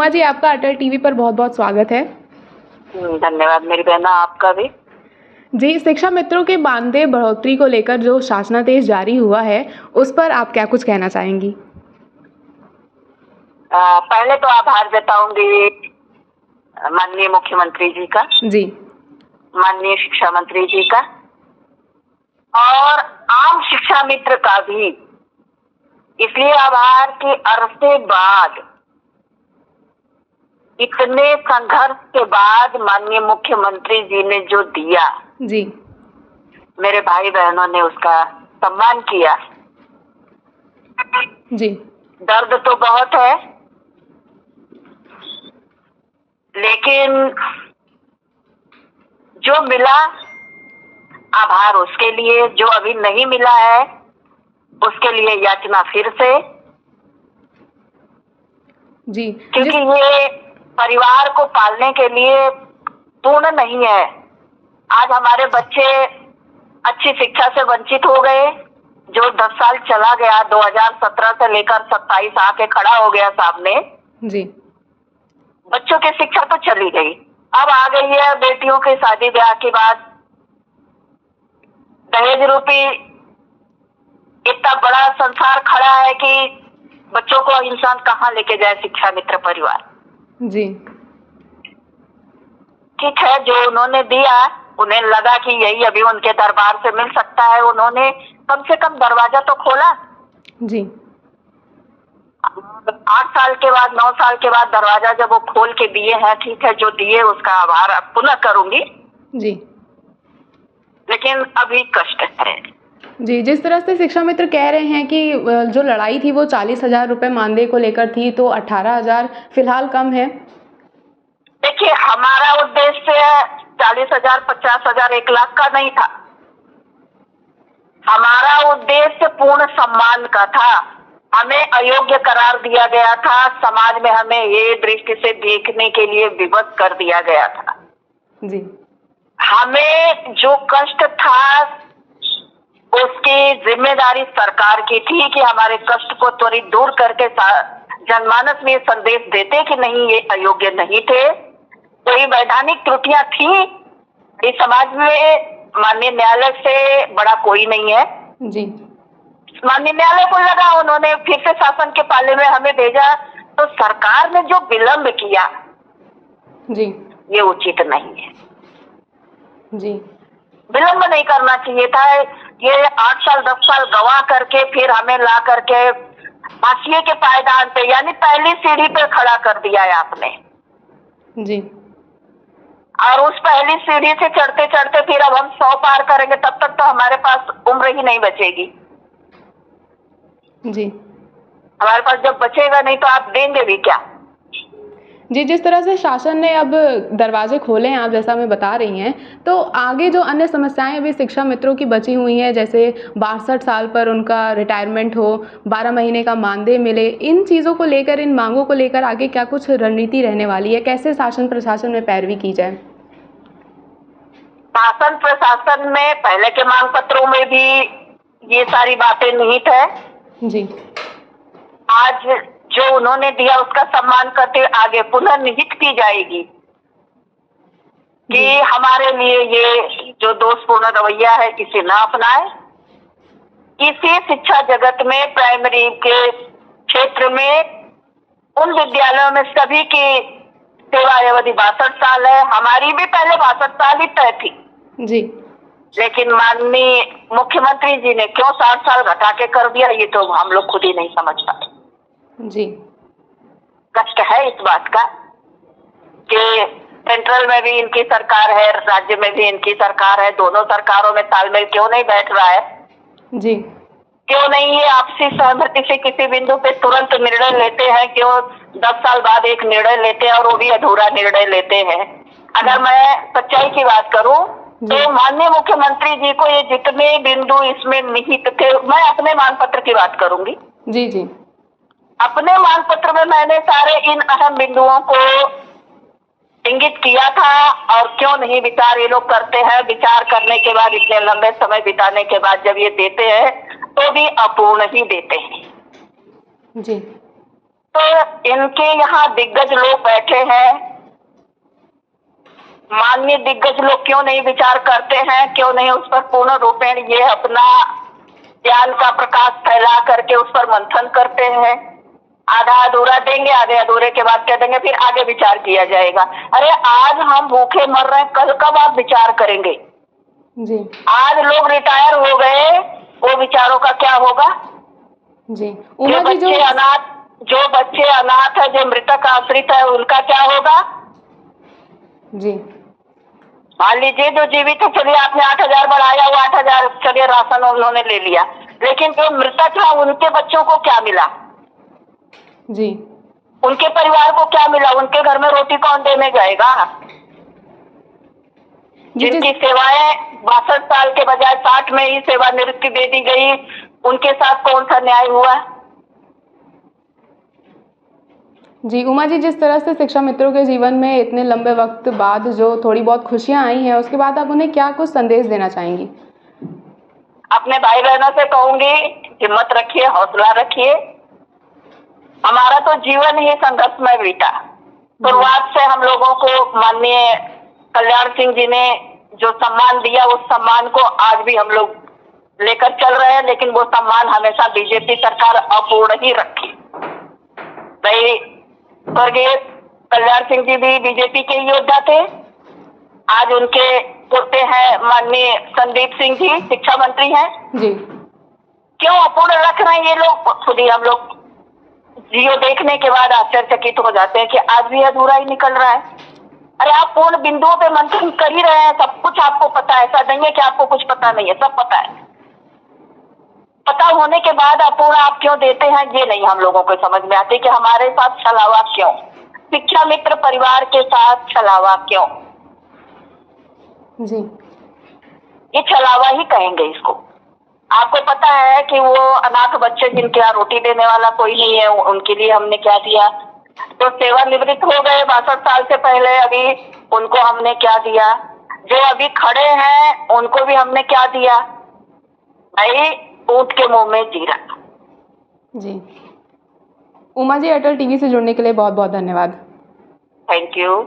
उमा जी, आपका अटल टीवी पर बहुत-बहुत स्वागत है। धन्यवाद मेरी बहना, आपका भी। जी, शिक्षा मित्रों के मानदेय बढ़ोतरी को लेकर जो शासनादेश जारी हुआ है, उस पर आप क्या कुछ कहना चाहेंगी? पहले तो आभार जताऊंगी माननीय मुख्यमंत्री जी का, जी। माननीय शिक्षा मंत्री जी का और आम शिक्षा मित्र का भी। इसलिए आभार कि अरसे बाद, इतने संघर्ष के बाद माननीय मुख्यमंत्री जी ने जो दिया, जी। मेरे भाई बहनों ने उसका सम्मान किया। जी। दर्द तो बहुत है, लेकिन जो मिला, आभार उसके लिए। जो अभी नहीं मिला है उसके लिए याचना फिर से। जी। क्योंकि ये परिवार को पालने के लिए पूर्ण नहीं है। आज हमारे बच्चे अच्छी शिक्षा से वंचित हो गए। जो 10 साल चला गया, 2017 से लेकर 27 आके खड़ा हो गया सामने। जी। बच्चों की शिक्षा तो चली गई, अब आ गई है बेटियों के शादी ब्याह की बात। दहेज रूपी इतना बड़ा संसार खड़ा है कि बच्चों को इंसान कहाँ लेके जाए। शिक्षा मित्र परिवार जी। ठीक है, जो उन्होंने दिया, उन्हें लगा कि यही अभी उनके दरबार से मिल सकता है। उन्होंने कम से कम दरवाजा तो खोला। जी। 8 साल के बाद, 9 साल के बाद दरवाजा जब वो खोल के दिए हैं, ठीक है, जो दिए उसका आभार पुनः करूंगी। जी। लेकिन अभी कष्ट है। जी, जिस तरह से शिक्षा मित्र कह रहे हैं कि जो लड़ाई थी वो 40,000 रुपए मानदेय को लेकर थी, तो 18,000 फिलहाल कम है। देखिए, हमारा उद्देश्य 40,000, 50,000, 1 लाख का नहीं था। हमारा उद्देश्य पूर्ण सम्मान का था। हमें अयोग्य करार दिया गया था। समाज में हमें ये दृष्टि से देखने के लिए विवश कर दिया गया था। जी। हमें जो कष्ट था उसकी जिम्मेदारी सरकार की थी कि हमारे कष्ट को त्वरित दूर करके जनमानस में संदेश देते कि नहीं, ये अयोग्य नहीं थे। कोई वैधानिक त्रुटियां थी इस समाज में, माननीय न्यायालय से बड़ा कोई नहीं है। जी। माननीय न्यायालय को लगा, उन्होंने फिर से शासन के पाले में हमें भेजा। तो सरकार ने जो विलंब किया, जी, ये उचित नहीं है। जी। विलंब नहीं करना चाहिए था। ये 8 साल 10 साल गवा करके फिर हमें ला करके फांसी के पायदान पे, यानी पहली सीढ़ी पे खड़ा कर दिया है आपने। जी। और उस पहली सीढ़ी से चढ़ते चढ़ते फिर अब हम 100 पार करेंगे, तब तक तो हमारे पास उम्र ही नहीं बचेगी। जी। हमारे पास जब बचेगा नहीं तो आप देंगे भी क्या? जी, जिस तरह से शासन ने अब दरवाजे खोले हैं, आप जैसा हमें बता रही हैं, तो आगे जो अन्य समस्याएं भी शिक्षा मित्रों की बची हुई हैं, जैसे 62 साल पर उनका रिटायरमेंट हो, 12 महीने का मानदेय मिले, इन चीज़ों को लेकर, इन मांगों को लेकर आगे क्या कुछ रणनीति रहने वाली है? कैसे शासन प्रशासन में पैरवी की जाए? शासन प्रशासन में पहले के मांग पत्रों में भी ये सारी बातें निहित है। जी। आज जो उन्होंने दिया उसका सम्मान करते आगे पुनः निहित की जाएगी कि हमारे लिए ये जो दोषपूर्ण रवैया है इसे न अपनाए। इसी शिक्षा जगत में, प्राइमरी के क्षेत्र में, उन विद्यालयों में सभी की सेवा अवधि 62 साल है। हमारी भी पहले 62 साल ही तय थी। जी। लेकिन माननीय मुख्यमंत्री जी ने क्यों 60 साल घटा के कर दिया, ये तो हम लोग खुद ही नहीं समझ पाते। जी। कष्ट है इस बात का कि सेंट्रल में भी इनकी सरकार है, राज्य में भी इनकी सरकार है। दोनों सरकारों में तालमेल क्यों नहीं बैठ रहा है? जी। क्यों नहीं ये आपसी सहमति से किसी बिंदु पे तुरंत निर्णय लेते हैं? क्यों 10 साल बाद एक निर्णय लेते हैं और वो भी अधूरा निर्णय लेते हैं? अगर मैं सच्चाई की बात करूं तो माननीय मुख्यमंत्री जी को ये जितने बिंदु इसमें निहित थे, मैं अपने मांग पत्र की बात करूंगी। जी। जी। अपने मांग पत्र में मैंने सारे इन अहम बिंदुओं को इंगित किया था। और क्यों नहीं विचार ये लोग करते हैं? विचार करने के बाद, इतने लंबे समय बिताने के बाद जब ये देते हैं तो भी अपूर्ण ही देते हैं। जी। तो इनके यहाँ दिग्गज लोग बैठे हैं, माननीय दिग्गज लोग क्यों नहीं विचार करते हैं, क्यों नहीं उस पर पूर्ण रूपेण ये अपना ज्ञान का प्रकाश फैला करके उस पर मंथन करते हैं। आधा अधूरा देंगे, आधे अधूरे के बाद कह देंगे फिर आगे विचार किया जाएगा। अरे आज हम भूखे मर रहे हैं, कल कब आप विचार करेंगे? जी आज लोग रिटायर हो गए, वो विचारों का क्या होगा? जी उमा जी, जो बच्चे अनाथ है, जो मृतक आश्रित है, उनका क्या होगा? जी मान लीजिए जो जीवित है, चलिए आपने 8,000 बढ़ाया, वो 8,000 चलिए राशन उन्होंने ले लिया, लेकिन जो मृतक है उनके बच्चों को क्या मिला? जी उनके परिवार को क्या मिला? उनके घर में रोटी कौन देने जाएगा? जिनकी सेवाएं 62 साल के बजाय 60 में ही सेवानिवृत्ति दे दी गई, उनके साथ कौन सा न्याय हुआ? जी उमा जी, जिस तरह से शिक्षा मित्रों के जीवन में इतने लंबे वक्त बाद जो थोड़ी बहुत खुशियां आई हैं, उसके बाद आप उन्हें क्या कुछ संदेश देना चाहेंगी? अपने भाई बहनों से कहूंगी, हिम्मत रखिए, हौसला रखिए। हमारा तो जीवन ही संघर्षमय बीता। शुरुआत से हम लोगों को माननीय कल्याण सिंह जी ने जो सम्मान दिया, उस सम्मान को आज भी हम लोग लेकर चल रहे हैं, लेकिन वो सम्मान हमेशा बीजेपी सरकार अपूर्ण ही रखी। भाई स्वर्गीय कल्याण सिंह जी भी बीजेपी के योद्धा थे, आज उनके पोते हैं माननीय संदीप सिंह जी, शिक्षा मंत्री हैं। जी क्यों अपूर्ण रख रहे हैं ये लोग? खुद ही हम लोग जियो देखने के बाद आश्चर्यचकित हो जाते हैं कि आज भी अधूरा ही निकल रहा है। अरे आप पूर्ण बिंदुओं पे मंथन कर ही रहे हैं, सब कुछ आपको पता है, ऐसा नहीं है कि आपको कुछ पता नहीं है, सब पता है। पता होने के बाद अपूर्ण आप क्यों देते हैं, ये नहीं हम लोगों को समझ में आती कि हमारे साथ छलावा क्यों, शिक्षा मित्र परिवार के साथ छलावा क्यों? जी ये छलावा ही कहेंगे इसको। आपको पता है कि वो अनाथ बच्चे जिनके यहाँ रोटी देने वाला कोई नहीं है, उनके लिए हमने क्या दिया? जो सेवानिवृत्त हो गए 62 साल से पहले, अभी उनको हमने क्या दिया? जो अभी खड़े हैं उनको भी हमने क्या दिया? भाई ऊंट के मुंह में जीरा। जी उमा जी, अटल टीवी से जुड़ने के लिए बहुत बहुत धन्यवाद। Thank you.